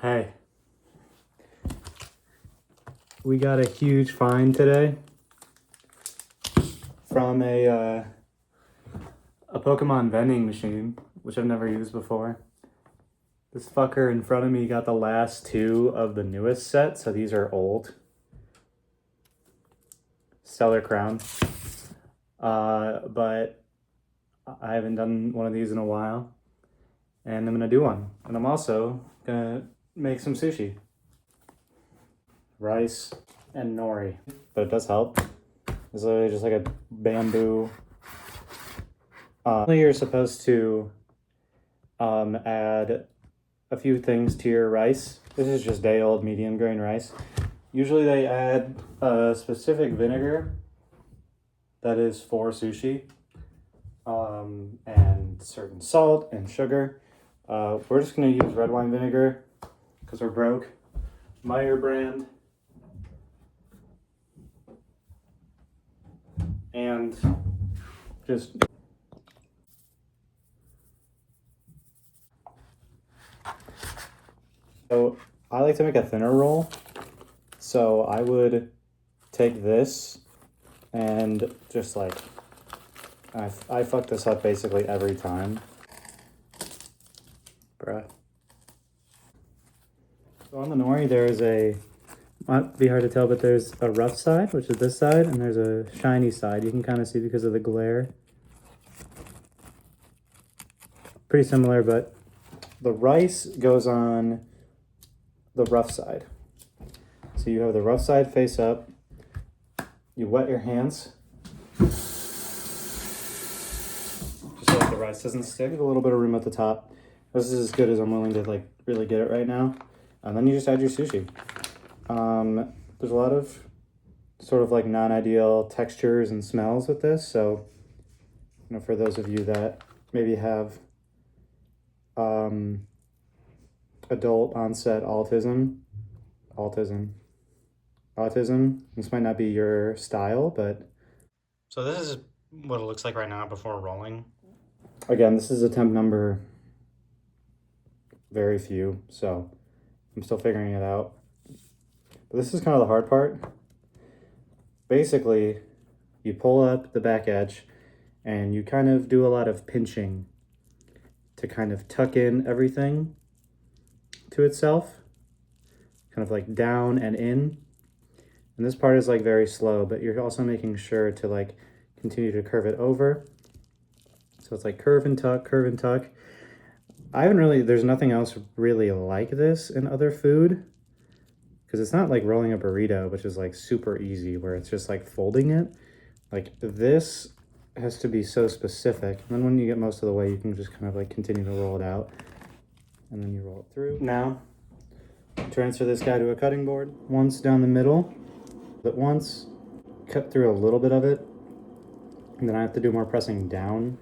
Hey, we got a huge find today from a Pokemon vending machine, which I've never used before. This fucker in front of me got the last two of the newest set, so these are old. Stellar Crown. But I haven't done one of these in a while, and I'm gonna do one. And I'm also gonna make some sushi. Rice and nori, but it does help. It's literally just like a bamboo. You're supposed to add a few things to your rice. This is just day old medium grain rice. Usually they add a specific vinegar that is for sushi, and certain salt and sugar. We're just gonna use red wine vinegar because we're broke. Meyer brand. And just so I like to make a thinner roll, so I would take this and just like I fuck this up basically every time, bruh. So on the nori there's a, might be hard to tell, but there's a rough side, which is this side, and there's a shiny side. You can kind of see because of the glare. Pretty similar, but the rice goes on the rough side. So you have the rough side face up. You wet your hands, just so the rice doesn't stick. Leave a little bit of room at the top. This is as good as I'm willing to like really get it right now. And then you just add your sushi. There's a lot of sort of like non-ideal textures and smells with this. So, you know, for those of you that maybe have adult onset autism, this might not be your style, but. So this is what it looks like right now before rolling. Again, this is attempt number very few, so I'm still figuring it out. But this is kind of the hard part. Basically, you pull up the back edge and you kind of do a lot of pinching to kind of tuck in everything to itself, kind of like down and in. And this part is like very slow, but you're also making sure to like continue to curve it over. So it's like curve and tuck, curve and tuck. I haven't really, there's nothing else really like this in other food, because it's not like rolling a burrito, which is like super easy, where it's just like folding it. Like this has to be so specific. And then when you get most of the way, you can just kind of like continue to roll it out. And then you roll it through. Now, transfer this guy to a cutting board. Once down the middle, but once, cut through a little bit of it. And then I have to do more pressing down.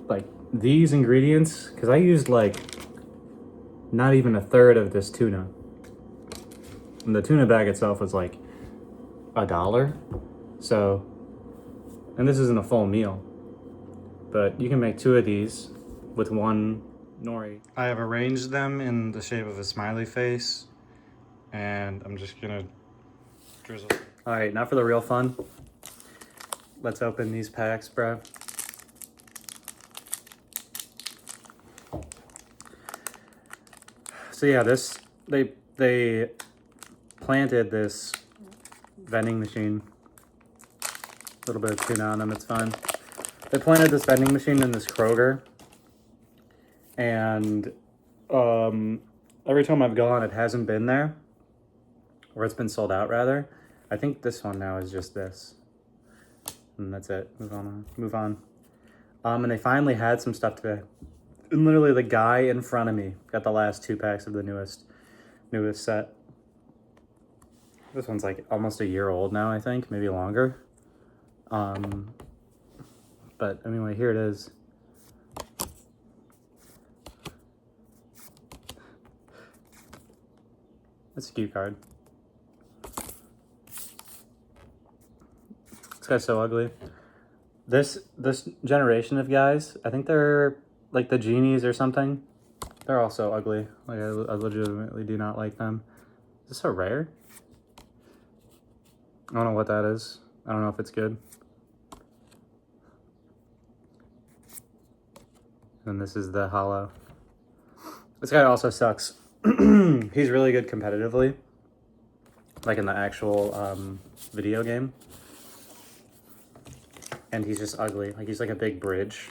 Like these ingredients, because I used like not even a third of this tuna. And the tuna bag itself was like $1. So, and this isn't a full meal, but you can make 2 of these with 1 nori. I have arranged them in the shape of a smiley face, and I'm just gonna drizzle. All right, now for the real fun. Let's open these packs, bro. So yeah, this, they planted this vending machine. A little bit of tuna on them, it's fine. They planted this vending machine in this Kroger, and every time I've gone, it hasn't been there, or it's been sold out rather. I think this one now is just this, and that's it. Move on. And they finally had some stuff today. And literally the guy in front of me got the last 2 packs of the newest set. This one's like almost a year old now, I think, maybe longer. But anyway, here it is. That's a cute card. This guy's so ugly. This generation of guys, I think they're like the genies or something. They're also ugly. Like, I legitimately do not like them. Is this a rare? I don't know what that is. I don't know if it's good. And this is the hollow. This guy also sucks. He's really good competitively. Like in the actual video game. And he's just ugly. Like, he's like a big bridge.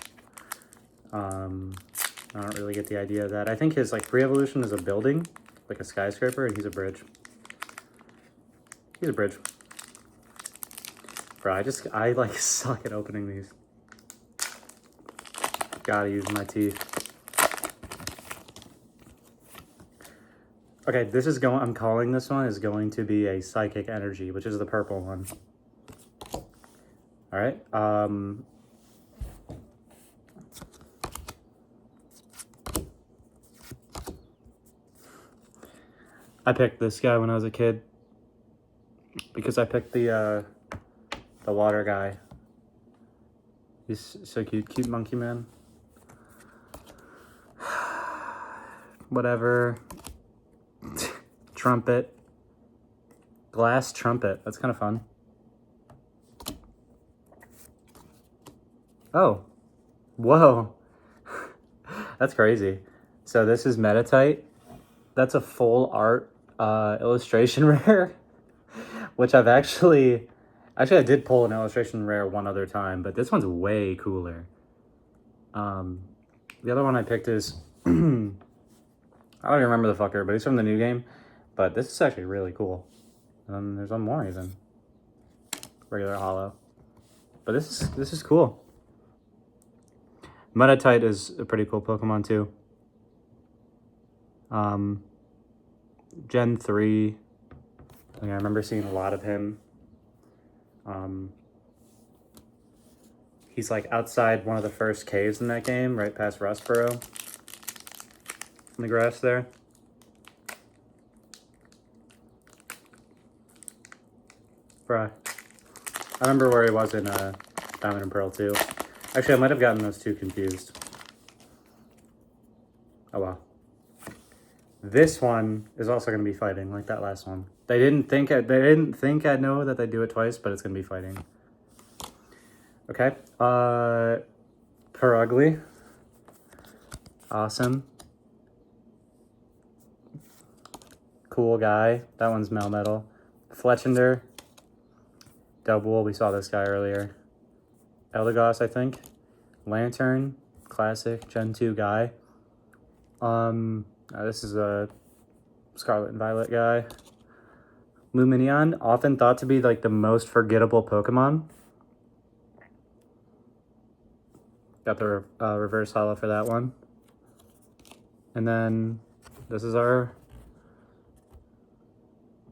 I don't really get the idea of that. I think his like pre-evolution is a building, like a skyscraper, and he's a bridge. He's a bridge. Bro, I like suck at opening these. Gotta use my teeth. Okay, this is I'm calling this one is going to be a psychic energy, which is the purple one. All right. I picked this guy when I was a kid because I picked the water guy. He's so cute, cute monkey man. Whatever. Trumpet. Glass trumpet. That's kind of fun. Oh. Whoa. That's crazy. So this is Metatite. That's a full art illustration rare, which I've actually I did pull an illustration rare one other time, but this one's way cooler. The other one I picked is I don't even remember the fucker, but he's from the new game. But this is actually really cool. And there's one more even. Regular hollow. But this is cool. Metatite is a pretty cool Pokemon too. Gen 3. I remember seeing a lot of him. He's like outside one of the first caves in that game, right past Rustboro. In the grass there. Bruh. I remember where he was in Diamond and Pearl too. Actually, I might have gotten those two confused. Oh well. This one is also going to be fighting like that last one. They didn't think I'd know that they do it twice, but it's going to be fighting. Okay. Perugly. Awesome. Cool guy. That one's Melmetal. Fletchender. Double. We saw this guy earlier. Eldegoss, I think. Lantern. Classic. Gen 2 guy. This is a Scarlet and Violet guy. Lumineon, often thought to be like the most forgettable Pokemon. Got the reverse holo for that one. And then this is our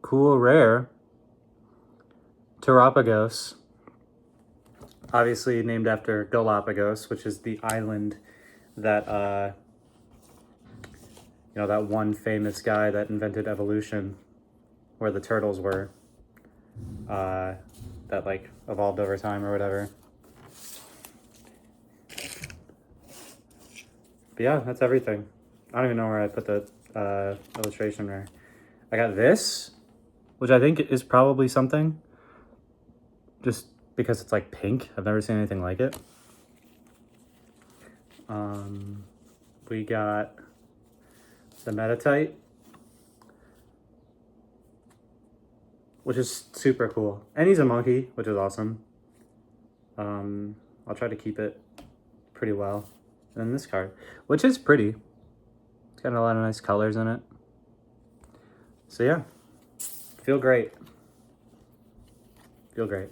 cool rare Terapagos. Obviously named after Galapagos, which is the island that that one famous guy that invented evolution, where the turtles were, that like evolved over time or whatever. But yeah, that's everything. I don't even know where I put the illustration rare. I got this, which I think is probably something, just because it's like pink. I've never seen anything like it. We got the Metatite, which is super cool. And he's a monkey, which is awesome. I'll try to keep it pretty well. And then this card, which is pretty. It's got a lot of nice colors in it. So yeah, feel great. Feel great.